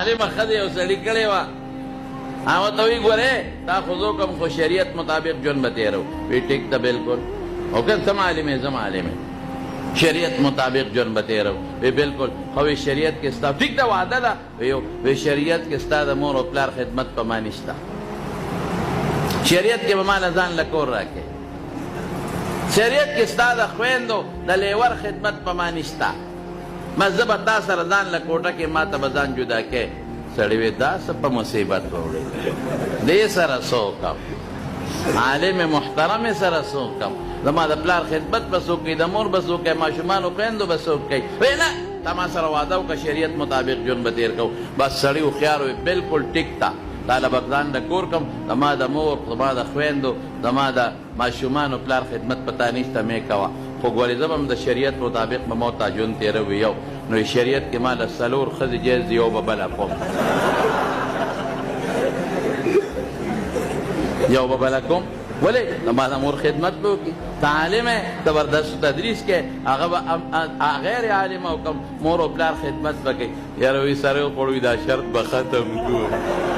عالمه ښځه یو سړي کړې وه هغه ته وایي ګورې تا ښځو کوم خو شریعت مطابق ژوند به تېرو وی ټیک ده بلکل او که ته معلم یې زه معلم یم شریعت مطابق ژوند به تېرو وی بلکل خو وی شریعت کې ستا ټیک ده وعده ده وی شریعت کې ستا د مور او پلار خدمت په ما نشته شریعت کې به ماله ځان له کور راکړې شریعت کې ستا د خویندو د لیور خدمت په ما نشته ما زه به تا سره ځان له کوټه کې ما ته به ځان جدا کې سړی وی دا څه په مصیبت وړی دې سره څه وکړم عالم محترم سره څه وکړم زما د پلار خدمت به څوک کوي د مور به څوک کوي ماشومانو خویندو به څوک کوي وی نه تا ما سره وعده وکړه شریعت مطابق ژوند به تېر کوو بس سړي هوښیار وی بلکل ټیک ده تا له به ځان د کور کړم زما د مور زما د خویندو زما د ماشومانو پلار خدمت په تا نشته مې کوه خو ګورې زه به هم د شریعت مطابق به ما ته ژوند تېروي یو نو شریعت کې ما له څلور ښځې جایز دي یو به بله کوم یو به بله کوم ولې زما د مور خدمت به وکړي ته عالم یې ته به درس تدریس کې هغه به غیر عالمه وکړم مور او پلار خدمت به کوي یاره وایي سړی وخوړ دا شرط به ختم کړو